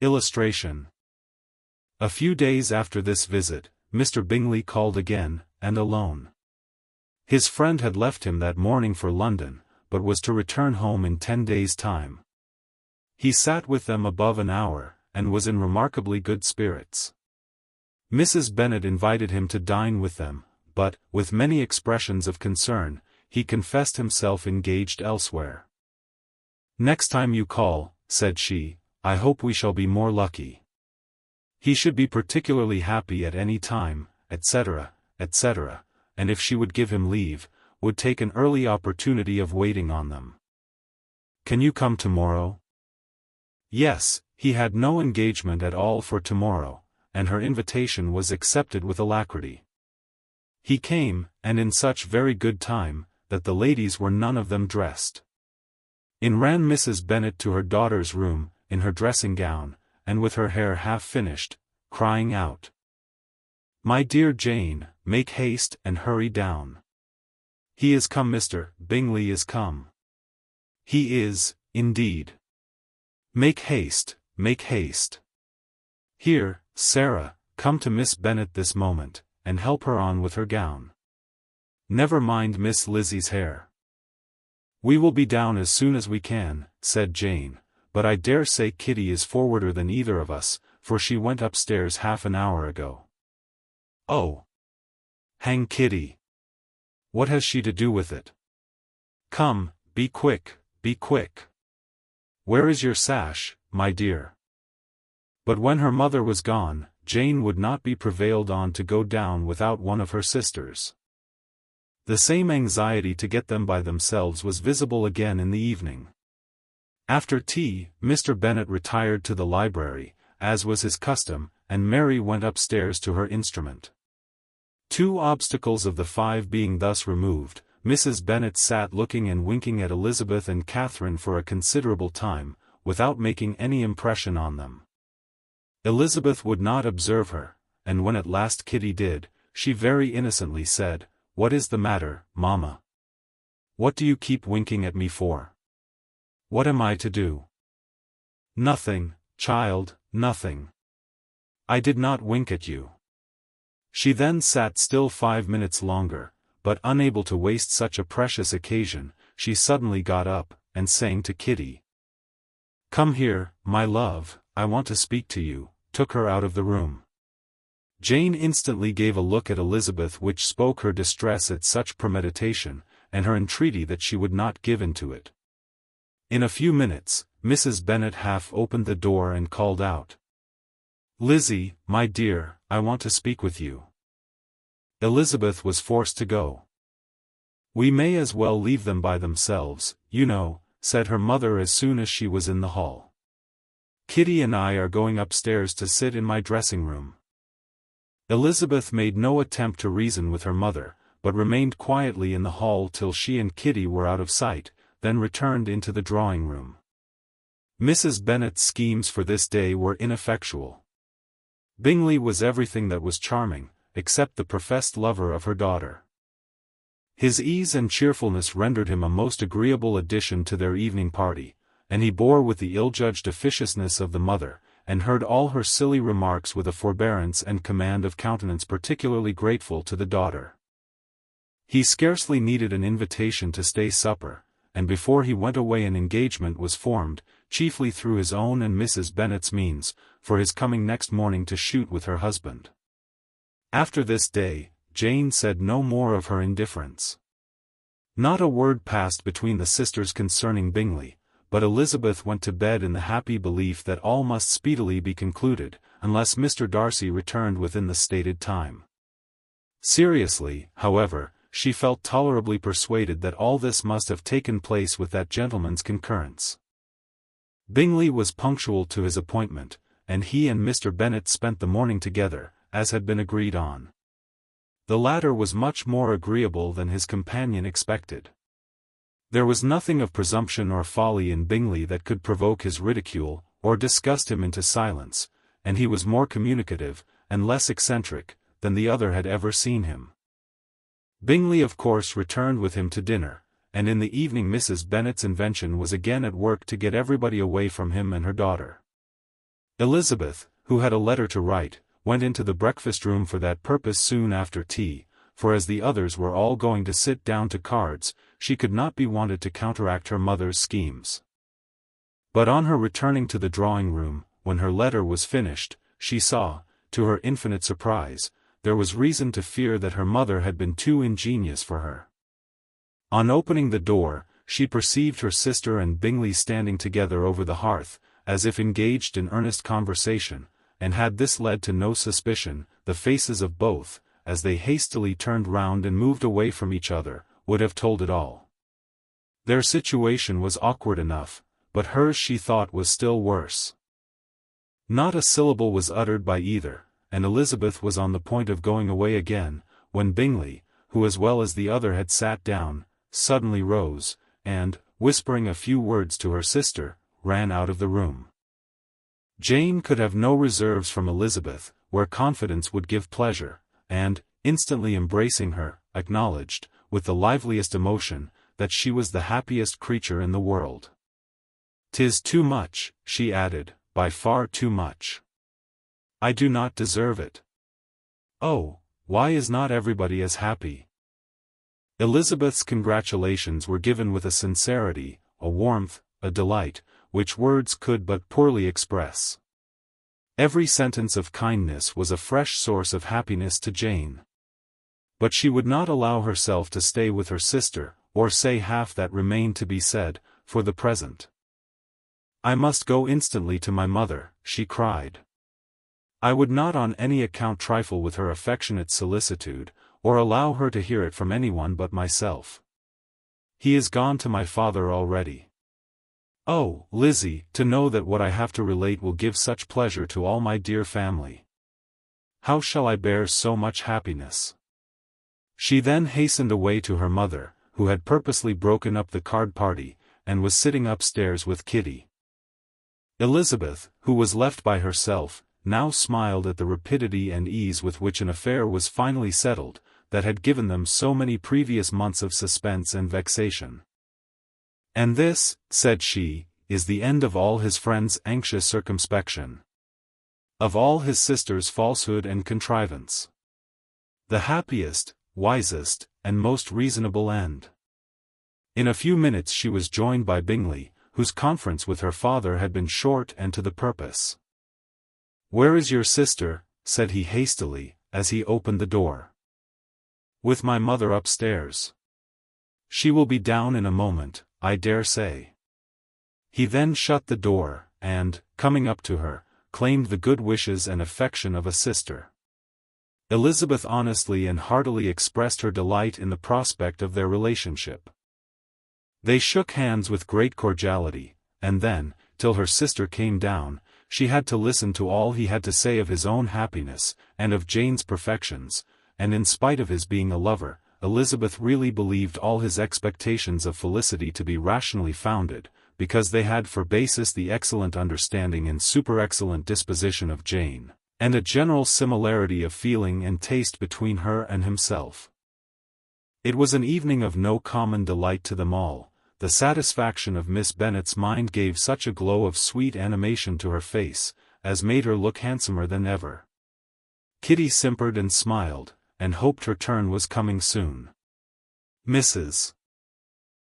Illustration. A few days after this visit, Mr. Bingley called again, and alone. His friend had left him that morning for London, but was to return home in 10 days' time. He sat with them above an hour, and was in remarkably good spirits. Mrs. Bennet invited him to dine with them, but, with many expressions of concern, he confessed himself engaged elsewhere. "Next time you call," said she, "I hope we shall be more lucky. He should be particularly happy at any time, etc., etc., and if she would give him leave, would take an early opportunity of waiting on them. Can you come tomorrow?" Yes, he had no engagement at all for tomorrow, and her invitation was accepted with alacrity. He came, and in such very good time, that the ladies were none of them dressed. In ran Mrs. Bennet to her daughter's room, in her dressing gown, and with her hair half finished, crying out, "My dear Jane, make haste and hurry down. He is come, Mr. Bingley is come. He is, indeed. Make haste, make haste. Here, Sarah, come to Miss Bennet this moment, and help her on with her gown. Never mind Miss Lizzie's hair." "We will be down as soon as we can," said Jane, "but I dare say Kitty is forwarder than either of us, for she went upstairs half an hour ago." "Oh! Hang Kitty! What has she to do with it? Come, be quick, be quick. Where is your sash, my dear?" But when her mother was gone, Jane would not be prevailed on to go down without one of her sisters. The same anxiety to get them by themselves was visible again in the evening. After tea, Mr. Bennet retired to the library, as was his custom, and Mary went upstairs to her instrument. 2 obstacles of the 5 being thus removed, Mrs. Bennet sat looking and winking at Elizabeth and Catherine for a considerable time, without making any impression on them. Elizabeth would not observe her, and when at last Kitty did, she very innocently said, "What is the matter, mamma? What do you keep winking at me for? What am I to do?" "Nothing, child, nothing. I did not wink at you." She then sat still 5 minutes longer, but unable to waste such a precious occasion, she suddenly got up, and saying to Kitty, "Come here, my love, I want to speak to you," took her out of the room. Jane instantly gave a look at Elizabeth which spoke her distress at such premeditation, and her entreaty that she would not give in to it. In a few minutes, Mrs. Bennet half opened the door and called out, "Lizzie, my dear, I want to speak with you." Elizabeth was forced to go. "We may as well leave them by themselves, you know," said her mother as soon as she was in the hall. "Kitty and I are going upstairs to sit in my dressing-room." Elizabeth made no attempt to reason with her mother, but remained quietly in the hall till she and Kitty were out of sight, then returned into the drawing-room. Mrs. Bennet's schemes for this day were ineffectual. Bingley was everything that was charming, except the professed lover of her daughter. His ease and cheerfulness rendered him a most agreeable addition to their evening party, and he bore with the ill-judged officiousness of the mother, and heard all her silly remarks with a forbearance and command of countenance particularly grateful to the daughter. He scarcely needed an invitation to stay supper, and before he went away an engagement was formed, chiefly through his own and Mrs. Bennet's means, for his coming next morning to shoot with her husband. After this day, Jane said no more of her indifference. Not a word passed between the sisters concerning Bingley, but Elizabeth went to bed in the happy belief that all must speedily be concluded, unless Mr. Darcy returned within the stated time. Seriously, however, she felt tolerably persuaded that all this must have taken place with that gentleman's concurrence. Bingley was punctual to his appointment, and he and Mr. Bennet spent the morning together, as had been agreed on. The latter was much more agreeable than his companion expected. There was nothing of presumption or folly in Bingley that could provoke his ridicule, or disgust him into silence, and he was more communicative, and less eccentric, than the other had ever seen him. Bingley of course returned with him to dinner, and in the evening Mrs. Bennet's invention was again at work to get everybody away from him and her daughter. Elizabeth, who had a letter to write, went into the breakfast room for that purpose soon after tea, for as the others were all going to sit down to cards, she could not be wanted to counteract her mother's schemes. But on her returning to the drawing-room, when her letter was finished, she saw, to her infinite surprise, there was reason to fear that her mother had been too ingenious for her. On opening the door, she perceived her sister and Bingley standing together over the hearth, as if engaged in earnest conversation, and had this led to no suspicion, the faces of both, as they hastily turned round and moved away from each other, would have told it all. Their situation was awkward enough, but hers she thought was still worse. Not a syllable was uttered by either, and Elizabeth was on the point of going away again, when Bingley, who as well as the other had sat down, suddenly rose, and, whispering a few words to her sister, ran out of the room. Jane could have no reserves from Elizabeth, where confidence would give pleasure, and, instantly embracing her, acknowledged, with the liveliest emotion, that she was the happiest creature in the world. "'Tis too much," she added, "by far too much. I do not deserve it. Oh, why is not everybody as happy?" Elizabeth's congratulations were given with a sincerity, a warmth, a delight, which words could but poorly express. Every sentence of kindness was a fresh source of happiness to Jane. But she would not allow herself to stay with her sister, or say half that remained to be said, for the present. "I must go instantly to my mother," she cried. "I would not on any account trifle with her affectionate solicitude, or allow her to hear it from anyone but myself. He is gone to my father already. Oh, Lizzie, to know that what I have to relate will give such pleasure to all my dear family. How shall I bear so much happiness?" She then hastened away to her mother, who had purposely broken up the card party, and was sitting upstairs with Kitty. Elizabeth, who was left by herself, now smiled at the rapidity and ease with which an affair was finally settled, that had given them so many previous months of suspense and vexation. "And this," said she, "is the end of all his friend's anxious circumspection. Of all his sister's falsehood and contrivance. The happiest, wisest, and most reasonable end." In a few minutes she was joined by Bingley, whose conference with her father had been short and to the purpose. "Where is your sister?" said he hastily, as he opened the door. "With my mother upstairs. She will be down in a moment, I dare say." He then shut the door, and, coming up to her, claimed the good wishes and affection of a sister. Elizabeth honestly and heartily expressed her delight in the prospect of their relationship. They shook hands with great cordiality, and then, till her sister came down, she had to listen to all he had to say of his own happiness, and of Jane's perfections, and in spite of his being a lover, Elizabeth really believed all his expectations of felicity to be rationally founded, because they had for basis the excellent understanding and super-excellent disposition of Jane, and a general similarity of feeling and taste between her and himself. It was an evening of no common delight to them all. The satisfaction of Miss Bennet's mind gave such a glow of sweet animation to her face, as made her look handsomer than ever. Kitty simpered and smiled, and hoped her turn was coming soon. Mrs.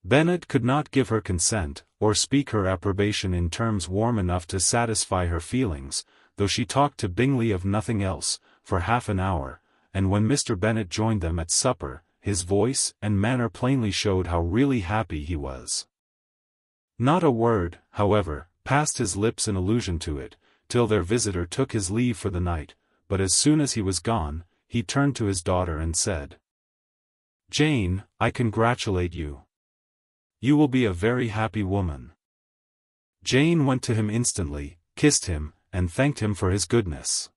Bennet could not give her consent, or speak her approbation in terms warm enough to satisfy her feelings, though she talked to Bingley of nothing else, for half an hour, and when Mr. Bennet joined them at supper, his voice and manner plainly showed how really happy he was. Not a word, however, passed his lips in allusion to it, till their visitor took his leave for the night, but as soon as he was gone, he turned to his daughter and said, "Jane, I congratulate you. You will be a very happy woman." Jane went to him instantly, kissed him, and thanked him for his goodness.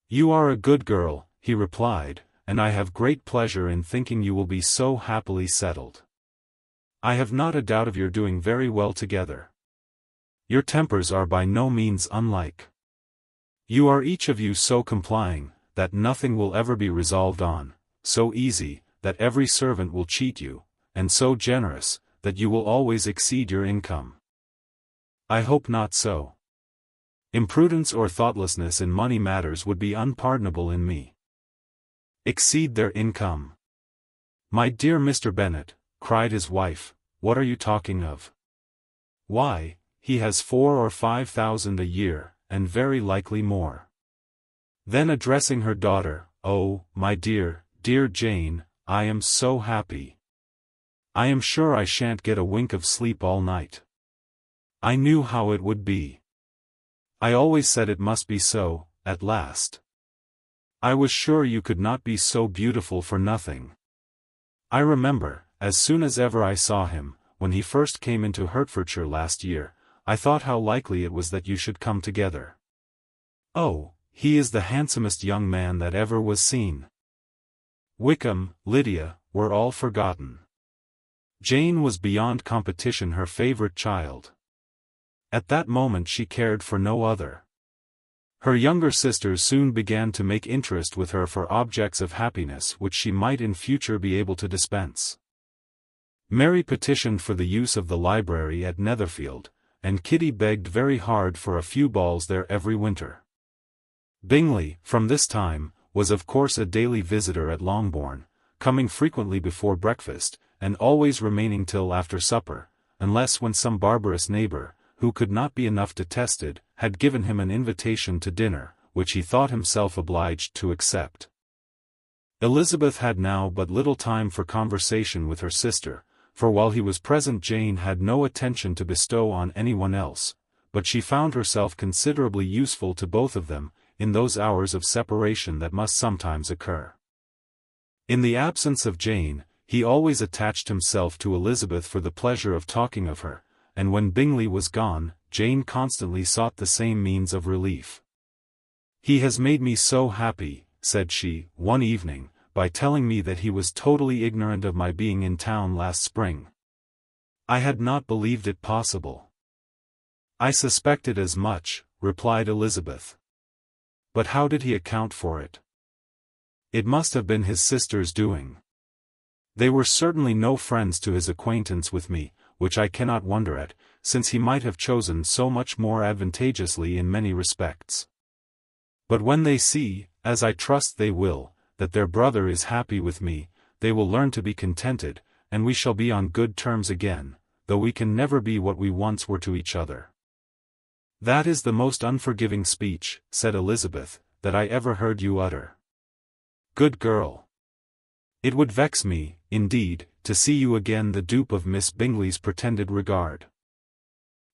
"You are a good girl," he replied, "and I have great pleasure in thinking you will be so happily settled. I have not a doubt of your doing very well together. Your tempers are by no means unlike. You are each of you so complying, that nothing will ever be resolved on, so easy, that every servant will cheat you, and so generous, that you will always exceed your income. I hope not so. Imprudence or thoughtlessness in money matters would be unpardonable in me. Exceed their income. My dear Mr. Bennet, cried his wife, what are you talking of? Why, he has 4,000 or 5,000 a year, and very likely more. Then addressing her daughter, oh, my dear, dear Jane, I am so happy. I am sure I shan't get a wink of sleep all night. I knew how it would be. I always said it must be so, at last. I was sure you could not be so beautiful for nothing. I remember, as soon as ever I saw him, when he first came into Hertfordshire last year, I thought how likely it was that you should come together. Oh, he is the handsomest young man that ever was seen. Wickham, Lydia, were all forgotten. Jane was beyond competition her favourite child. At that moment she cared for no other. Her younger sisters soon began to make interest with her for objects of happiness which she might in future be able to dispense. Mary petitioned for the use of the library at Netherfield, and Kitty begged very hard for a few balls there every winter. Bingley, from this time, was of course a daily visitor at Longbourn, coming frequently before breakfast, and always remaining till after supper, unless when some barbarous neighbour, who could not be enough detested, had given him an invitation to dinner, which he thought himself obliged to accept. Elizabeth had now but little time for conversation with her sister, for while he was present Jane had no attention to bestow on anyone else, but she found herself considerably useful to both of them, in those hours of separation that must sometimes occur. In the absence of Jane, he always attached himself to Elizabeth for the pleasure of talking of her, and when Bingley was gone, Jane constantly sought the same means of relief. "He has made me so happy," said she, one evening, by telling me that he was totally ignorant of my being in town last spring. I had not believed it possible. "I suspected as much," replied Elizabeth. "But how did he account for it?" "It must have been his sister's doing. They were certainly no friends to his acquaintance with me, which I cannot wonder at, since he might have chosen so much more advantageously in many respects. But when they see, as I trust they will, that their brother is happy with me, they will learn to be contented, and we shall be on good terms again, though we can never be what we once were to each other." "That is the most unforgiving speech," said Elizabeth, "that I ever heard you utter. Good girl! It would vex me, indeed, to see you again the dupe of Miss Bingley's pretended regard.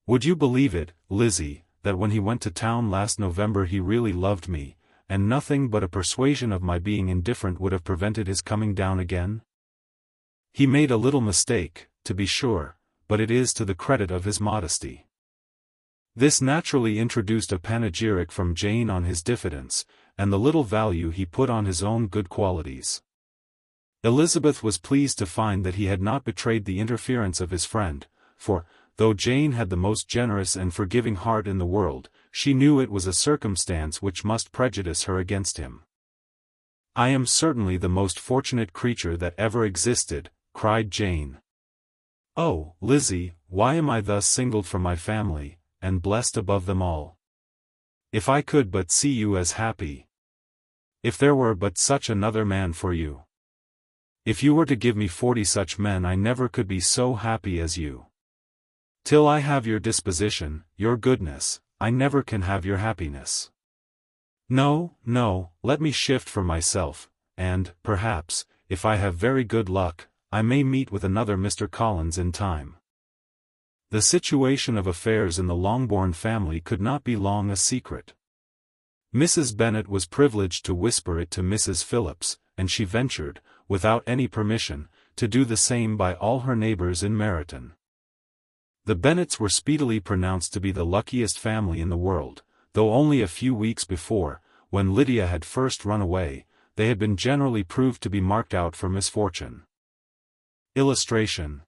Would you believe it, Lizzie, that when he went to town last November he really loved me, and nothing but a persuasion of my being indifferent would have prevented his coming down again? He made a little mistake, to be sure, but it is to the credit of his modesty." This naturally introduced a panegyric from Jane on his diffidence, and the little value he put on his own good qualities. Elizabeth was pleased to find that he had not betrayed the interference of his friend, for, though Jane had the most generous and forgiving heart in the world, she knew it was a circumstance which must prejudice her against him. "I am certainly the most fortunate creature that ever existed," cried Jane. "Oh, Lizzie, why am I thus singled from my family, and blessed above them all? If I could but see you as happy! If there were but such another man for you! If you were to give me 40 such men I never could be so happy as you. Till I have your disposition, your goodness, I never can have your happiness. No, no, let me shift for myself, and, perhaps, if I have very good luck, I may meet with another Mr. Collins in time." The situation of affairs in the Longbourn family could not be long a secret. Mrs. Bennet was privileged to whisper it to Mrs. Phillips, and she ventured, without any permission, to do the same by all her neighbours in Meryton. The Bennets were speedily pronounced to be the luckiest family in the world, though only a few weeks before, when Lydia had first run away, they had been generally proved to be marked out for misfortune. Illustration: